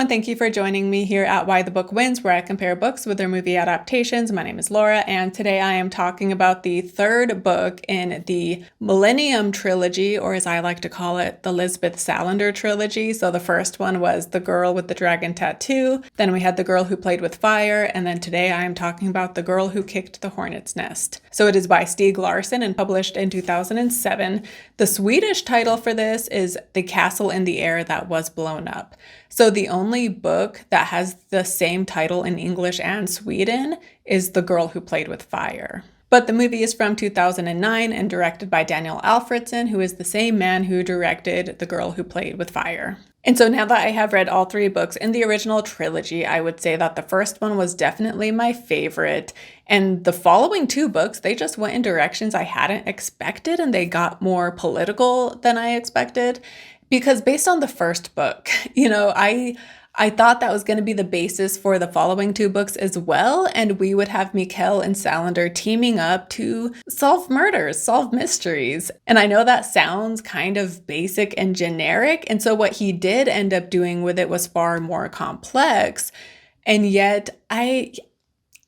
and thank you for joining me here at Why the Book Wins, where I compare books with their movie adaptations. My name is Laura, and today I am talking about the third book in the Millennium Trilogy, or as I like to call it, the Lisbeth Salander Trilogy. So the first one was The Girl with the Dragon Tattoo, then we had The Girl Who Played with Fire, and then today I am talking about The Girl Who Kicked the Hornet's Nest. So it is by Stieg Larsson and published in 2007. The Swedish title for this is The Castle in the Air That Was Blown Up. So the only book that has the same title in English and Sweden is The Girl Who Played with Fire. But the movie is from 2009 and directed by Daniel Alfredson, who is the same man who directed The Girl Who Played with Fire. And so now that I have read all three books in the original trilogy, I would say that the first one was definitely my favorite. And the following two books, they just went in directions I hadn't expected, and they got more political than I expected. Because based on the first book, I thought that was going to be the basis for the following two books as well, and we would have Mikael and Salander teaming up to solve murders, solve mysteries. And I know that sounds kind of basic and generic, and so what he did end up doing with it was far more complex. And yet, I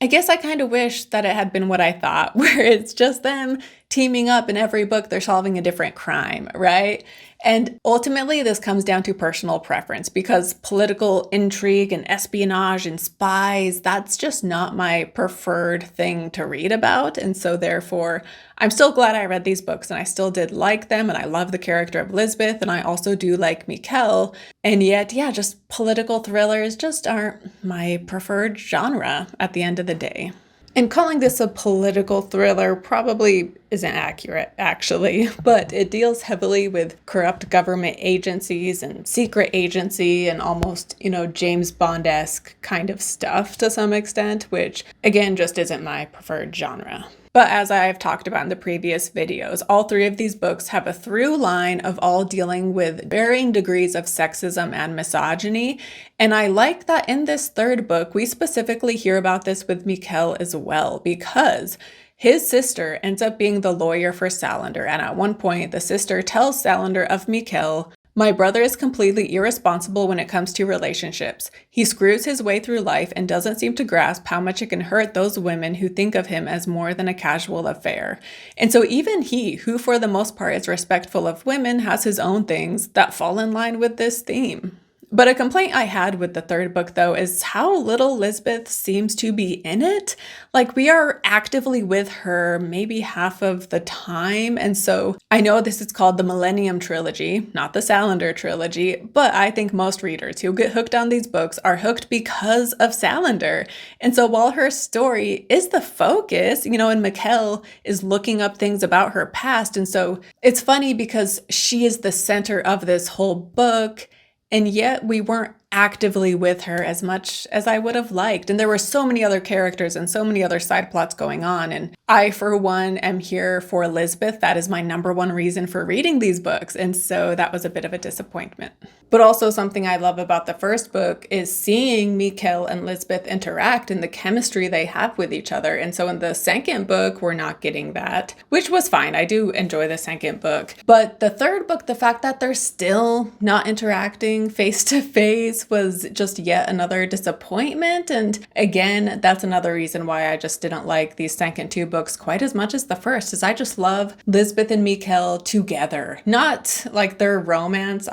guess I kind of wish that it had been what I thought, where it's just them teaming up in every book, they're solving a different crime, right? And ultimately, this comes down to personal preference, because political intrigue and espionage and spies, that's just not my preferred thing to read about. And so therefore, I'm still glad I read these books, and I still did like them, and I love the character of Lisbeth, and I also do like Mikael. And yet, just political thrillers just aren't my preferred genre at the end of the day. And calling this a political thriller probably isn't accurate, actually, but it deals heavily with corrupt government agencies and secret agency and almost, James Bond-esque kind of stuff to some extent, which, again, just isn't my preferred genre. But as I've talked about in the previous videos, all three of these books have a through line of all dealing with varying degrees of sexism and misogyny. And I like that in this third book, we specifically hear about this with Mikael as well, because his sister ends up being the lawyer for Salander. And at one point, the sister tells Salander of Mikael, "My brother is completely irresponsible when it comes to relationships. He screws his way through life and doesn't seem to grasp how much it can hurt those women who think of him as more than a casual affair." And so even he, who for the most part is respectful of women, has his own things that fall in line with this theme. But a complaint I had with the third book, though, is how little Lisbeth seems to be in it. Like, we are actively with her maybe half of the time. And so I know this is called the Millennium Trilogy, not the Salander Trilogy, but I think most readers who get hooked on these books are hooked because of Salander. And so while her story is the focus, and Mikael is looking up things about her past. And so it's funny because she is the center of this whole book. And yet we weren't actively with her as much as I would have liked. And there were so many other characters and so many other side plots going on. And I, for one, am here for Lisbeth. That is my number one reason for reading these books. And so that was a bit of a disappointment. But also something I love about the first book is seeing Mikael and Lisbeth interact and the chemistry they have with each other. And so in the second book, we're not getting that, which was fine. I do enjoy the second book. But the third book, the fact that they're still not interacting face to face was just yet another disappointment. And again, that's another reason why I just didn't like these second two books quite as much as the first, is I just love Lisbeth and Mikael together. Not like their romance,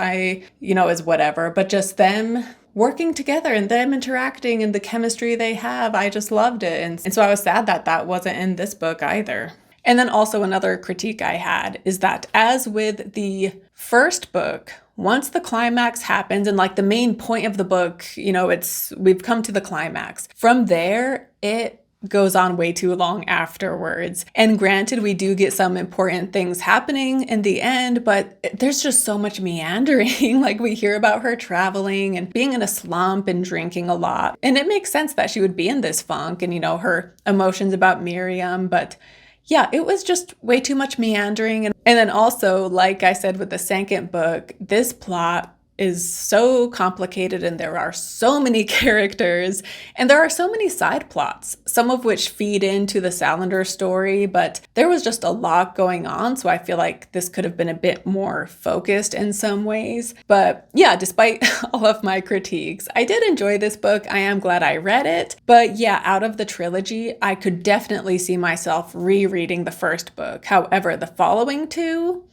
is whatever, but just them working together and them interacting and the chemistry they have. I just loved it. And so I was sad that that wasn't in this book either. And then also another critique I had is that, as with the first book, once the climax happens and like the main point of the book, we've come to the climax. From there, it goes on way too long afterwards. And granted, we do get some important things happening in the end, but there's just so much meandering. Like, we hear about her traveling and being in a slump and drinking a lot. And it makes sense that she would be in this funk and, her emotions about Miriam, but yeah, it was just way too much meandering. And then also, like I said with the second book, this plot is so complicated and there are so many characters and there are so many side plots, some of which feed into the Salander story, but there was just a lot going on, so I feel like this could have been a bit more focused in some ways. But yeah, despite all of my critiques, I did enjoy this book. I am glad I read it. But yeah, out of the trilogy, I could definitely see myself rereading the first book. However, the following two,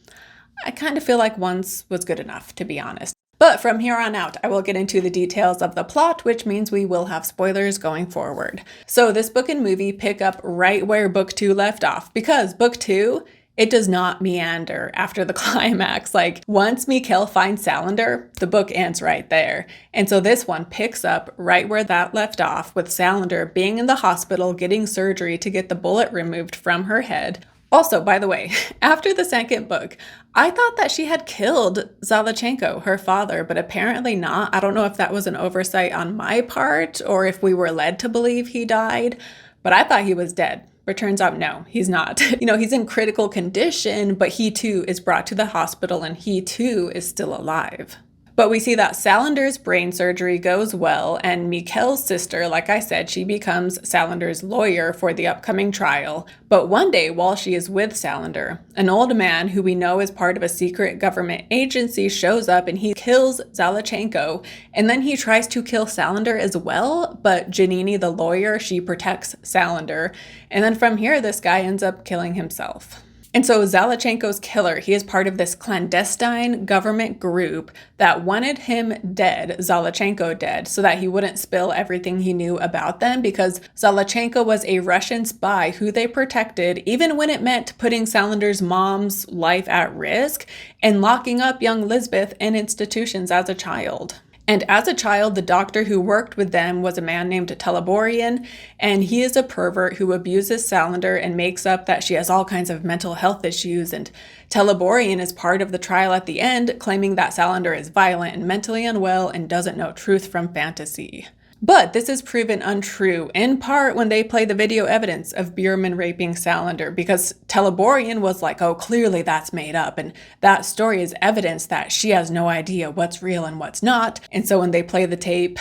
I kind of feel like once was good enough, to be honest. But from here on out, I will get into the details of the plot, which means we will have spoilers going forward. So this book and movie pick up right where book 2 left off, because book 2, it does not meander after the climax. Like, once Mikael finds Salander, the book ends right there. And so this one picks up right where that left off, with Salander being in the hospital getting surgery to get the bullet removed from her head. Also, by the way, after the second book, I thought that she had killed Zalachenko, her father, but apparently not. I don't know if that was an oversight on my part or if we were led to believe he died, but I thought he was dead. But turns out, no, he's not. He's in critical condition, but he too is brought to the hospital and he too is still alive. But we see that Salander's brain surgery goes well, and Mikael's sister, like I said, she becomes Salander's lawyer for the upcoming trial. But one day, while she is with Salander, an old man who we know is part of a secret government agency shows up and he kills Zalachenko, and then he tries to kill Salander as well, but Janini, the lawyer, she protects Salander. And then from here, this guy ends up killing himself. And so Zalachenko's killer, he is part of this clandestine government group that wanted him dead, Zalachenko dead, so that he wouldn't spill everything he knew about them, because Zalachenko was a Russian spy who they protected, even when it meant putting Salander's mom's life at risk and locking up young Lisbeth in institutions as a child. And as a child, the doctor who worked with them was a man named Teleborian, and he is a pervert who abuses Salander and makes up that she has all kinds of mental health issues. And Teleborian is part of the trial at the end, claiming that Salander is violent and mentally unwell and doesn't know truth from fantasy. But this is proven untrue, in part when they play the video evidence of Bierman raping Salander, because Teleborian was like, oh, clearly that's made up, and that story is evidence that she has no idea what's real and what's not. And so when they play the tape,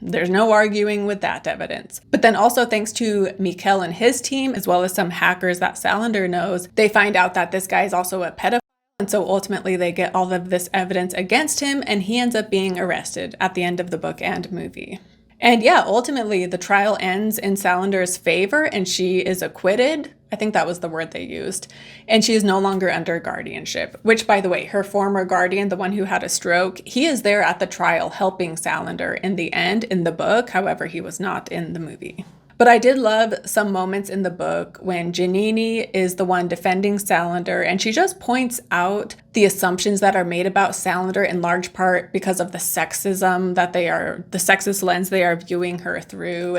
there's no arguing with that evidence. But then also thanks to Mikael and his team, as well as some hackers that Salander knows, they find out that this guy is also a pedophile. And so ultimately they get all of this evidence against him, and he ends up being arrested at the end of the book and movie. And yeah, ultimately the trial ends in Salander's favor and she is acquitted. I think that was the word they used. And she is no longer under guardianship, which, by the way, her former guardian, the one who had a stroke, he is there at the trial helping Salander in the end in the book. However, he was not in the movie. But I did love some moments in the book when Janini is the one defending Salander, and she just points out the assumptions that are made about Salander in large part because of the sexism that the sexist lens they are viewing her through,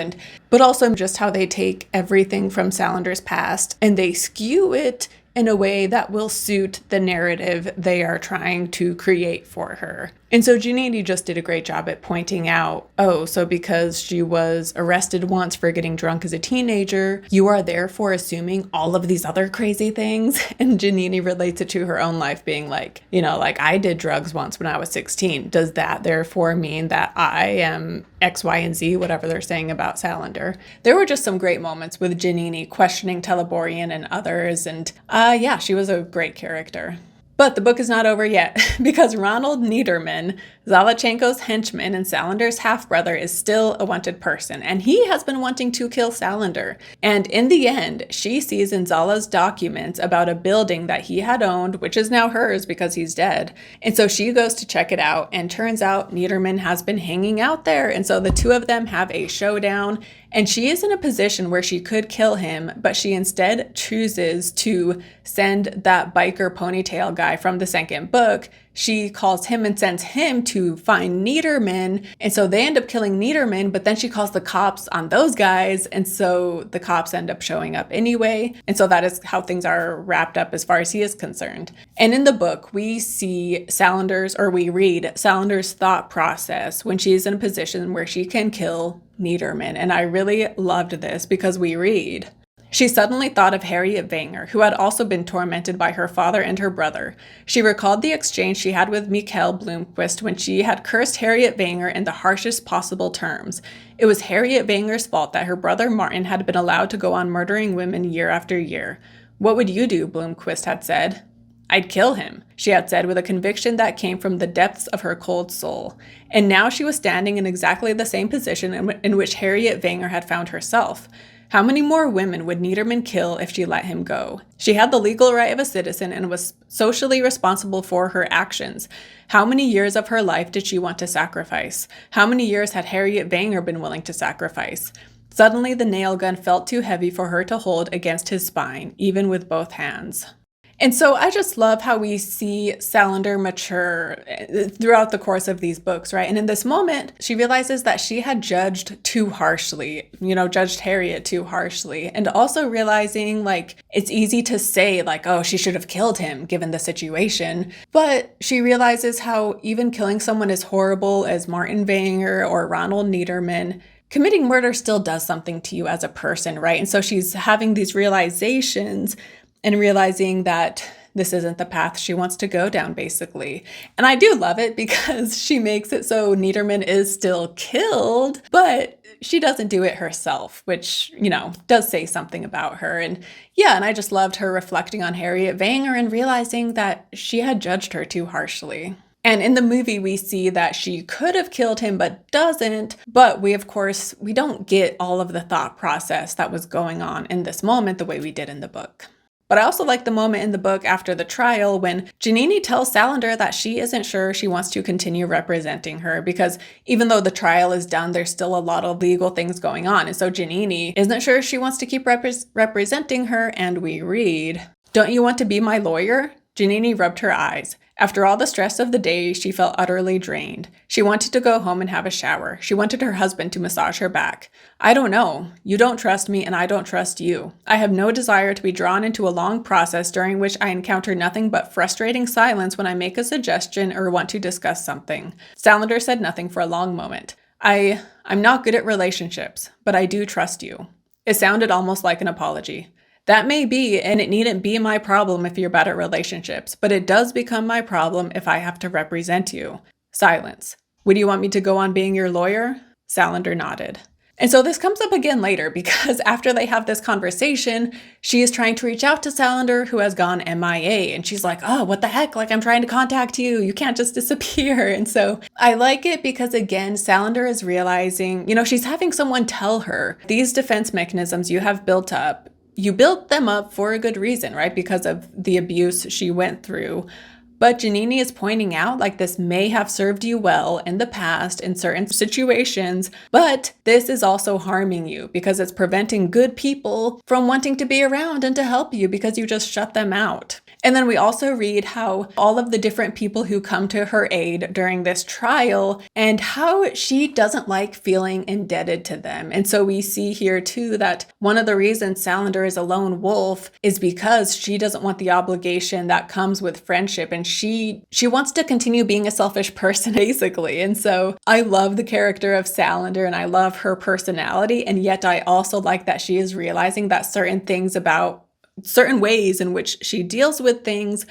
but also just how they take everything from Salander's past and they skew it in a way that will suit the narrative they are trying to create for her. And so Janini just did a great job at pointing out, oh, so because she was arrested once for getting drunk as a teenager, you are therefore assuming all of these other crazy things. And Janini relates it to her own life being like, like I did drugs once when I was 16. Does that therefore mean that I am X, Y, and Z, whatever they're saying about Salander? There were just some great moments with Janini questioning Teleborian and others. And yeah, she was a great character. But the book is not over yet, because Ronald Niederman, Zalachenko's henchman and Salander's half-brother, is still a wanted person, and he has been wanting to kill Salander. And in the end, she sees in Zala's documents about a building that he had owned, which is now hers because he's dead. And so she goes to check it out, and turns out Niederman has been hanging out there, and so the two of them have a showdown. And she is in a position where she could kill him, but she instead chooses to send that biker ponytail guy from the second book. She calls him and sends him to find Niederman. And so they end up killing Niederman, but then she calls the cops on those guys. And so the cops end up showing up anyway. And so that is how things are wrapped up as far as he is concerned. And in the book, we read Salander's thought process when she's in a position where she can kill Niederman. And I really loved this because we read, She suddenly thought of Harriet Wenger, who had also been tormented by her father and her brother. She recalled the exchange she had with Mikeal Blomkvist when she had cursed Harriet Wenger in the harshest possible terms. It was Harriet Wenger's fault that her brother Martin had been allowed to go on murdering women year after year. "What would you do?" Blomkvist had said. "I'd kill him," she had said with a conviction that came from the depths of her cold soul. And now she was standing in exactly the same position in which Harriet Wenger had found herself. How many more women would Niederman kill if she let him go? She had the legal right of a citizen and was socially responsible for her actions. How many years of her life did she want to sacrifice? How many years had Harriet Wenger been willing to sacrifice? Suddenly, the nail gun felt too heavy for her to hold against his spine, even with both hands. And so I just love how we see Salander mature throughout the course of these books, right? And in this moment, she realizes that she had judged too harshly, judged Harriet too harshly. And also realizing, it's easy to say, oh, she should have killed him given the situation. But she realizes how even killing someone as horrible as Martin Wenger or Ronald Niederman, committing murder still does something to you as a person, right? And so she's having these realizations and realizing that this isn't the path she wants to go down, basically. And I do love it because she makes it so Niederman is still killed, but she doesn't do it herself, which, does say something about her. And I just loved her reflecting on Harriet Wenger and realizing that she had judged her too harshly. And in the movie, we see that she could have killed him, but doesn't. But we don't get all of the thought process that was going on in this moment the way we did in the book. But I also like the moment in the book after the trial when Janini tells Salander that she isn't sure she wants to continue representing her because even though the trial is done, there's still a lot of legal things going on. And so Janini isn't sure she wants to keep representing her. And we read, "Don't you want to be my lawyer?" Janini rubbed her eyes. After all the stress of the day, she felt utterly drained. She wanted to go home and have a shower. She wanted her husband to massage her back. "I don't know. You don't trust me, and I don't trust you. I have no desire to be drawn into a long process during which I encounter nothing but frustrating silence when I make a suggestion or want to discuss something." Salander said nothing for a long moment. I'm not good at relationships, but I do trust you." It sounded almost like an apology. "That may be, and it needn't be my problem if you're bad at relationships, but it does become my problem if I have to represent you." Silence. "Would you want me to go on being your lawyer?" Salander nodded. And so this comes up again later because after they have this conversation, she is trying to reach out to Salander, who has gone MIA. And she's like, "Oh, what the heck? I'm trying to contact you. You can't just disappear." And so I like it because, again, Salander is realizing, she's having someone tell her, these defense mechanisms you have built up, you built them up for a good reason, right? Because of the abuse she went through. But Janini is pointing out, this may have served you well in the past in certain situations, but this is also harming you because it's preventing good people from wanting to be around and to help you because you just shut them out. And then we also read how all of the different people who come to her aid during this trial and how she doesn't like feeling indebted to them. And so we see here too that one of the reasons Salander is a lone wolf is because she doesn't want the obligation that comes with friendship. And she wants to continue being a selfish person, basically. And so I love the character of Salander and I love her personality. And yet I also like that she is realizing that certain ways in which she deals with things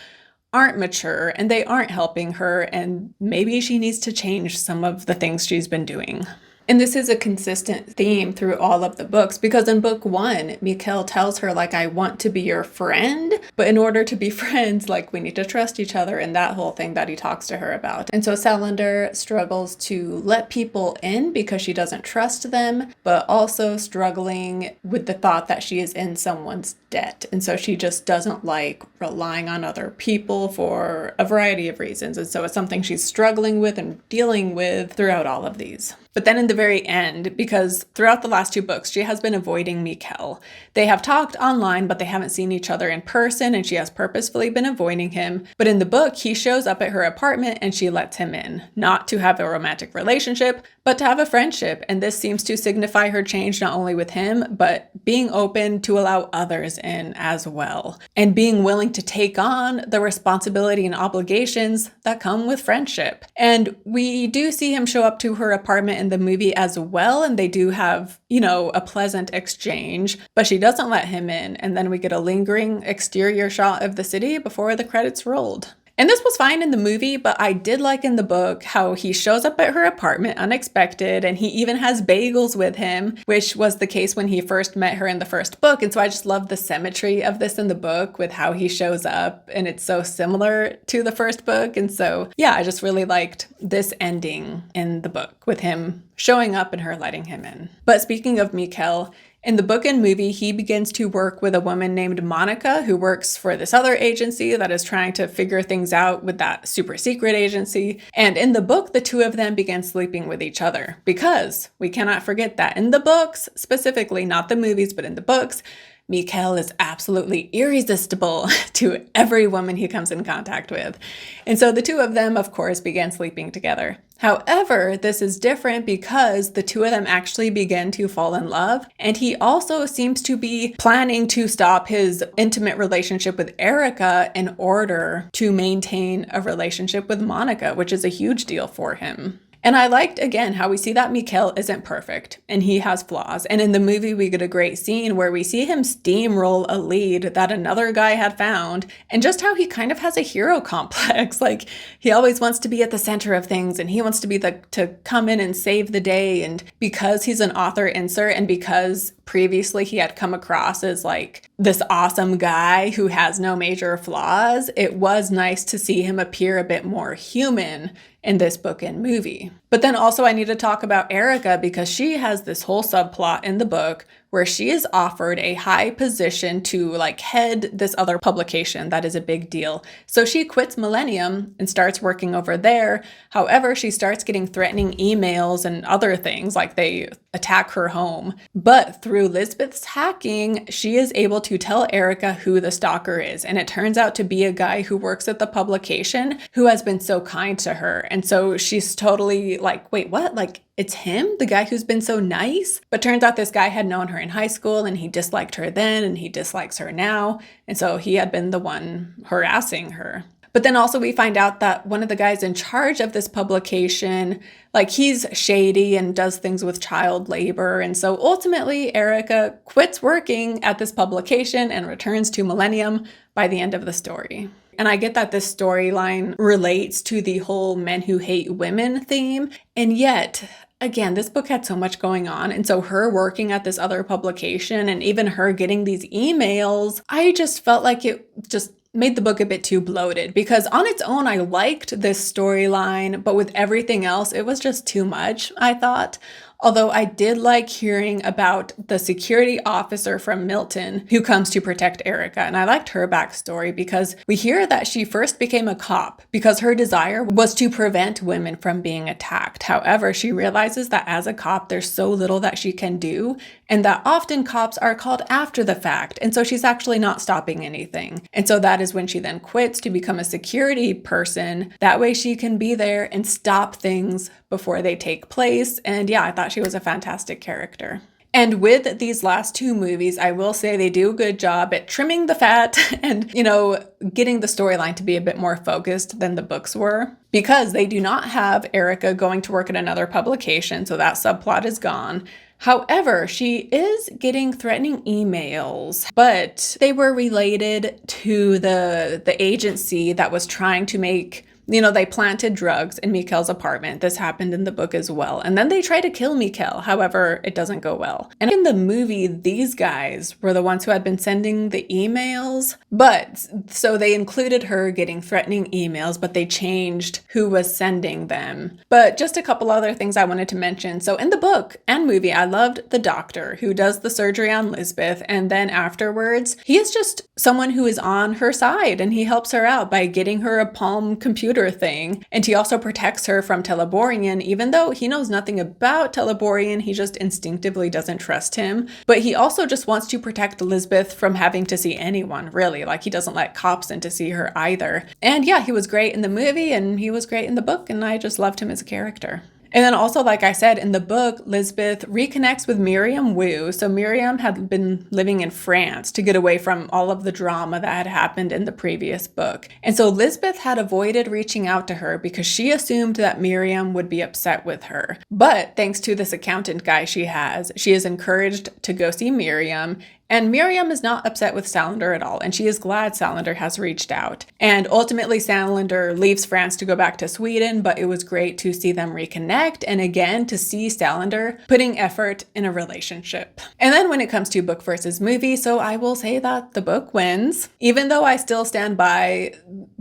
aren't mature and they aren't helping her. And maybe she needs to change some of the things she's been doing. And this is a consistent theme through all of the books because in book 1, Mikael tells her, I want to be your friend, but in order to be friends, we need to trust each other and that whole thing that he talks to her about. And so Salander struggles to let people in because she doesn't trust them, but also struggling with the thought that she is in someone's debt. And so she just doesn't like relying on other people for a variety of reasons. And so it's something she's struggling with and dealing with throughout all of these. But then in the very end, because throughout the last 2 books, she has been avoiding Mikael. They have talked online, but they haven't seen each other in person, and she has purposefully been avoiding him. But in the book, he shows up at her apartment and she lets him in, not to have a romantic relationship, but to have a friendship. And this seems to signify her change not only with him, but being open to allow others in as well, and being willing to take on the responsibility and obligations that come with friendship. And we do see him show up to her apartment in the movie as well, and they do have, a pleasant exchange, but she doesn't let him in, and then we get a lingering exterior shot of the city before the credits rolled. And this was fine in the movie, but I did like in the book how he shows up at her apartment unexpected, and he even has bagels with him, which was the case when he first met her in the first book. And so I just love the symmetry of this in the book with how he shows up, and it's so similar to the first book. And so, yeah, I just really liked this ending in the book with him showing up and her letting him in. But speaking of Mikael, in the book and movie, he begins to work with a woman named Monica, who works for this other agency that is trying to figure things out with that super secret agency. And in the book, the two of them begin sleeping with each other, because we cannot forget that in the books, specifically, not the movies, but in the books, Mikael is absolutely irresistible to every woman he comes in contact with. And so the two of them, of course, began sleeping together. However, this is different because the two of them actually begin to fall in love. And he also seems to be planning to stop his intimate relationship with Erika in order to maintain a relationship with Monica, which is a huge deal for him. And I liked, again, how we see that Mikael isn't perfect and he has flaws. And in the movie, we get a great scene where we see him steamroll a lead that another guy had found, and just how he kind of has a hero complex. Like, he always wants to be at the center of things, and he wants to be to come in and save the day. And because he's an author insert, and because previously he had come across as like this awesome guy who has no major flaws, it was nice to see him appear a bit more human in this book and movie. But then also I need to talk about Erika, because she has this whole subplot in the book where she is offered a high position to head this other publication that is a big deal. So she quits Millennium and starts working over there. However, she starts getting threatening emails and other things, like they attack her home. But through Lisbeth's hacking, she is able to tell Erika who the stalker is. And it turns out to be a guy who works at the publication who has been so kind to her. And so she's totally like, wait, what? It's him, the guy who's been so nice? But turns out this guy had known her in high school, and he disliked her then, and he dislikes her now. And so he had been the one harassing her. But then also we find out that one of the guys in charge of this publication, he's shady and does things with child labor. And so ultimately, Erika quits working at this publication and returns to Millennium by the end of the story. And I get that this storyline relates to the whole men who hate women theme. And yet, again, this book had so much going on. And so her working at this other publication and even her getting these emails, I just felt like it just made the book a bit too bloated, because on its own, I liked this storyline, but with everything else, it was just too much, I thought. Although I did like hearing about the security officer from Milton who comes to protect Erika. And I liked her backstory because we hear that she first became a cop because her desire was to prevent women from being attacked. However, she realizes that as a cop, there's so little that she can do, and that often cops are called after the fact. And so she's actually not stopping anything. And so that is when she then quits to become a security person. That way she can be there and stop things before they take place. And yeah, I thought she was a fantastic character. And with these last two movies, I will say they do a good job at trimming the fat and, getting the storyline to be a bit more focused than the books were, because they do not have Erika going to work at another publication. So that subplot is gone. However, she is getting threatening emails, but they were related to the agency that was trying to make, they planted drugs in Mikael's apartment. This happened in the book as well. And then they try to kill Mikael. However, it doesn't go well. And in the movie, these guys were the ones who had been sending the emails. But so they included her getting threatening emails, but they changed who was sending them. But just a couple other things I wanted to mention. So in the book and movie, I loved the doctor who does the surgery on Lisbeth. And then afterwards, he is just someone who is on her side, and he helps her out by getting her a Palm computer thing. And he also protects her from Teleborian, even though he knows nothing about Teleborian. He just instinctively doesn't trust him. But he also just wants to protect Lisbeth from having to see anyone, really. He doesn't let cops in to see her either. And yeah, he was great in the movie and he was great in the book, and I just loved him as a character. And then also, like I said, in the book, Lisbeth reconnects with Miriam Wu. So Miriam had been living in France to get away from all of the drama that had happened in the previous book. And so Lisbeth had avoided reaching out to her because she assumed that Miriam would be upset with her. But thanks to this accountant guy she is encouraged to go see Miriam. And Miriam is not upset with Salander at all, and she is glad Salander has reached out. And ultimately, Salander leaves France to go back to Sweden, but it was great to see them reconnect, and again, to see Salander putting effort in a relationship. And then when it comes to book versus movie, so I will say that the book wins, even though I still stand by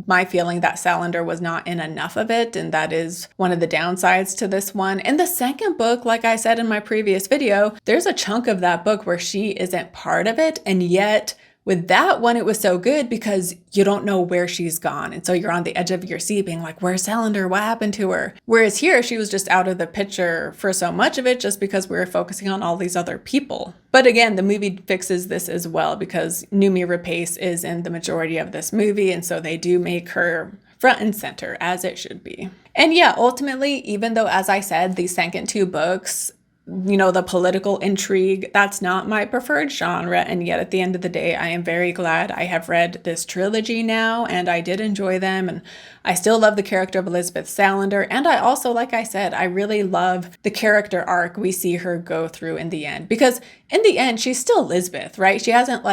my feeling that Salander was not in enough of it, and that is one of the downsides to this one. In the second book, like I said in my previous video, there's a chunk of that book where she isn't part of it, and yet with that one, it was so good because you don't know where she's gone. And so you're on the edge of your seat being like, where's Salander? What happened to her? Whereas here, she was just out of the picture for so much of it just because we were focusing on all these other people. But again, the movie fixes this as well because Noomi Rapace is in the majority of this movie. And so they do make her front and center as it should be. And yeah, ultimately, even though, as I said, these second two books, the political intrigue, that's not my preferred genre. And yet at the end of the day, I am very glad I have read this trilogy now, and I did enjoy them. And I still love the character of Lisbeth Salander. And I also, like I said, I really love the character arc we see her go through in the end, because in the end, she's still Lisbeth, right? She hasn't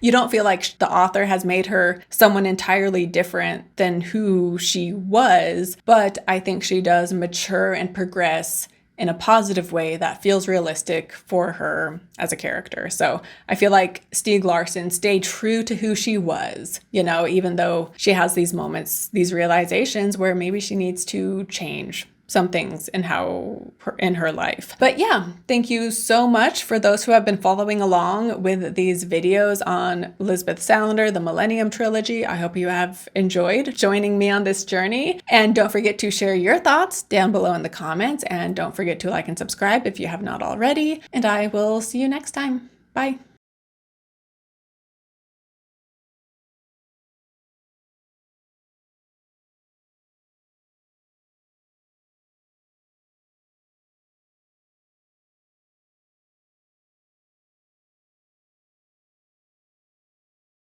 you don't feel like the author has made her someone entirely different than who she was. But I think she does mature and progress in a positive way that feels realistic for her as a character. So I feel like Stieg Larsson stayed true to who she was, even though she has these moments, these realizations where maybe she needs to change some things in her life. But yeah, thank you so much for those who have been following along with these videos on Lisbeth Salander, the Millennium Trilogy. I hope you have enjoyed joining me on this journey. And don't forget to share your thoughts down below in the comments. And don't forget to like and subscribe if you have not already. And I will see you next time. Bye.